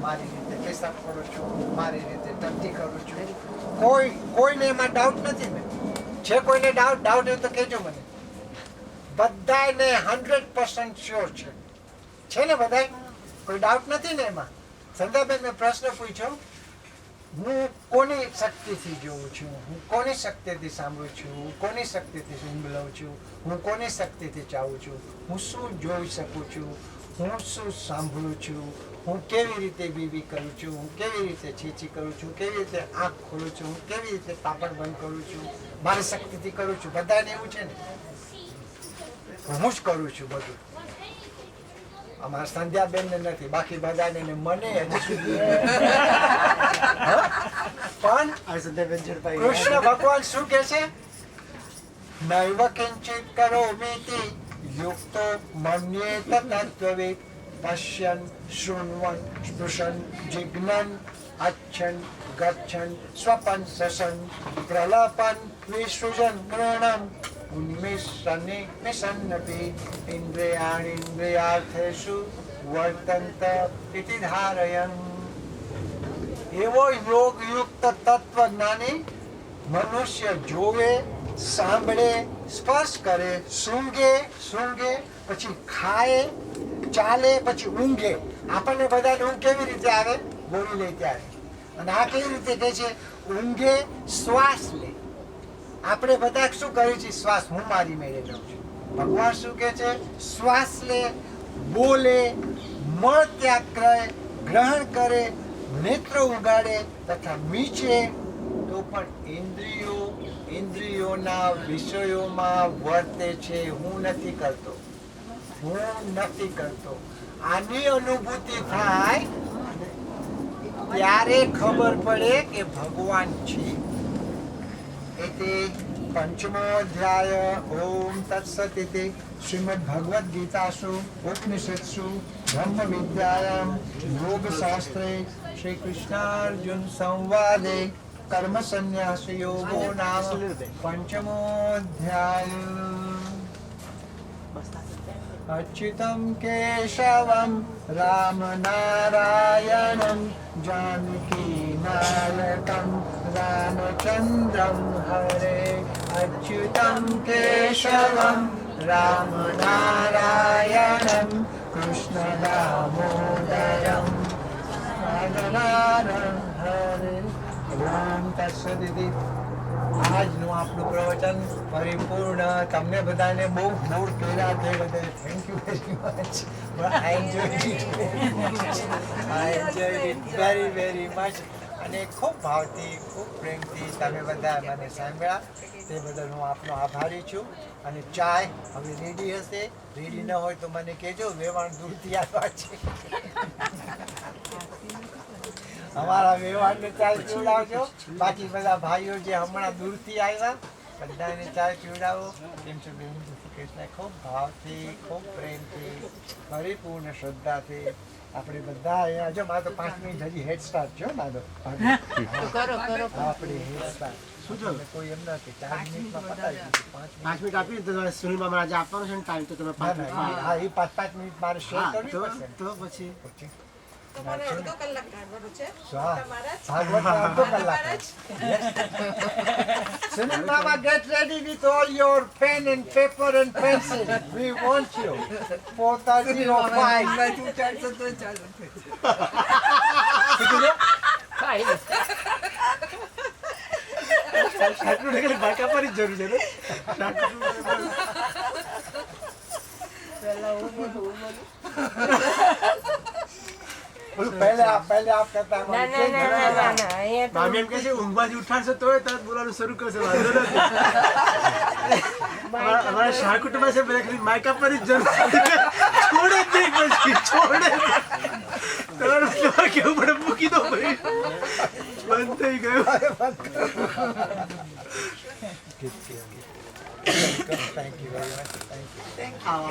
મારી રીતે પેશાબ કરું છું, મારી રીતે ટટ્ટી કરું છું. કોઈને એમાં ડાઉટ નથી ને? છે કોઈને ડાઉટ હોય તો કહેજો મને. બધાને 100% શ્યોર છે ને? બધાય કોઈ ડાઉટ નથી ને એમાં? સંધ્યાબેન મેં પ્રશ્ન પૂછ્યો, હું કોની શક્તિથી જોઉં છું, હું કોની શક્તિથી સાંભળું છું, હું કોની શક્તિથી ઊંઘ લઉં છું, હું કોની શક્તિથી ચાવું છું, હું શું જોઈ શકું છું, હું શું સાંભળું છું, હું કેવી રીતે બીબી કરું છું, હું કેવી રીતે છીછી કરું છું, કેવી રીતે આંખ ખોલું છું, હું કેવી રીતે પાપડ બંધ કરું છું, મારી શક્તિથી કરું છું. બધાને એવું છે ને? હું જ કરું છું બધું. અમારા સંધ્યાબેન ને નથી, બાકી બધાને મને હજી સુધી. પણ કૃષ્ણ ભગવાન શું કે છે? નૈવ કિંચિત કરોમિતિ યુક્તો મન્યેત તત્વવિદ પશ્યન શૃણ્વન સ્પૃશન જિજ્ઞન अच्छन गच्छन स्वपन ससन प्रलपन विसृजन मृणम उन्मिषन्नि निसन्नपि इन्द्रियार्थेषु वर्तन्त इति धारयन्. एवो योगयुक्त तत्वज्ञानी मनुष्य जोवे, સાંભળે, સ્પર્શ કરે, સૂંઘે, પછી ખાય, ચાલે, પછી ઊંઘે. આપણને બધાને ઊંઘ કેવી રીતે આવે? બોલી લે ત્યારે. અને આ કેવી રીતે કહે છે? ઊંઘે, શ્વાસ લે. આપણે બધા શું કરીએ છીએ? શ્વાસ હું મારી મેળે લઉં છું. ભગવાન શું કહે છે? શ્વાસ લે, બોલે, મળ ત્યાગ કરે, ગ્રહણ કરે, નેત્રો ઉગાડે તથા મીચે, તો પણ ઇન્દ્રિયોના વિષયોમાં વર્તે છે. હું નથી કરતો. આની અનુભૂતિ થાય ત્યારે ખબર પડે કે ભગવાન છે. એટલે પંચમો અધ્યાય ઓમ તત્સત ઇતિ શ્રીમદ ભગવદ્ ગીતાસુ ઉપનિષત્સુ બ્રહ્મ વિદ્યાયામ યોગશાસ્ત્રે શ્રી કૃષ્ણાર્જુન સંવાદે कर्म संन्यास योगो नाम पंचमोऽध्याय. अच्युतं केशवं राम नारायणं जानकी नायकं रामचन्द्रं हरे. अच्युतं केशवं राम नारायणं कृष्ण दामोदरं नारायणं हरे. ઓમ તત્સત ઇતિ. આજનું આપણું પ્રવચન પરિપૂર્ણ. તમને બધાને બહુ બોર કર્યા તે બદલ thank you very much. I enjoy it very very much. અને ખૂબ ભાવથી, ખૂબ પ્રેમથી તમે બધા મને સાંભળ્યા તે બદલ હું આપનો આભારી છું. અને ચાય હવે રેડી હશે. રેડી ન હોય તો મને કહેજો, વેવાણ દૂરથી આવ્યા છે. અમારા વેવાણને ચાય પીવડાવજો. બાકી બધા ભાઈઓ જે હમણાં દૂરથી આવ્યા બધાને ચાય પીવડાવો. કેમ છો બેન? ખૂબ ભાવથી, ખૂબ પ્રેમથી, પરિપૂર્ણ શ્રદ્ધાથી આપણે બધા અહીંયા. જો મારે તો 5 મિનિટ હજી હેડ સ્ટાર્ટ છે. મારો આપણે હેડ સ્ટાર્ટ કોઈ એમ નથી. 4 મિનિટમાં પતાવી દીધું. 5 મિનિટ આપી તો સુનિલ મામા આજે આપવાનો છે ને ટાઈમ, તો તમે 5 મિનિટ મારે શેર કરવી પડશે. તો પછી અડધો કલાક કાઢવાનું છે. અડધો કલાક. Sunil Mama, get ready with all your pen and paper and pencil. We want you for 30 पहले आप कहता है मामी एम कैसे ઊંઘમાંથી ઉઠાડશે તોય તરત બોલવાનું શરૂ કરશે. વાંધો નથી. हमारा शाकुट में से ब्रेक माइका पर ही जरूर छोड़े नहीं, પછી છોડે તમારું કેવા કેવું પડે મૂકી દો ભાઈ. બંધ થઈ ગયું. Thank you very much. Thank you.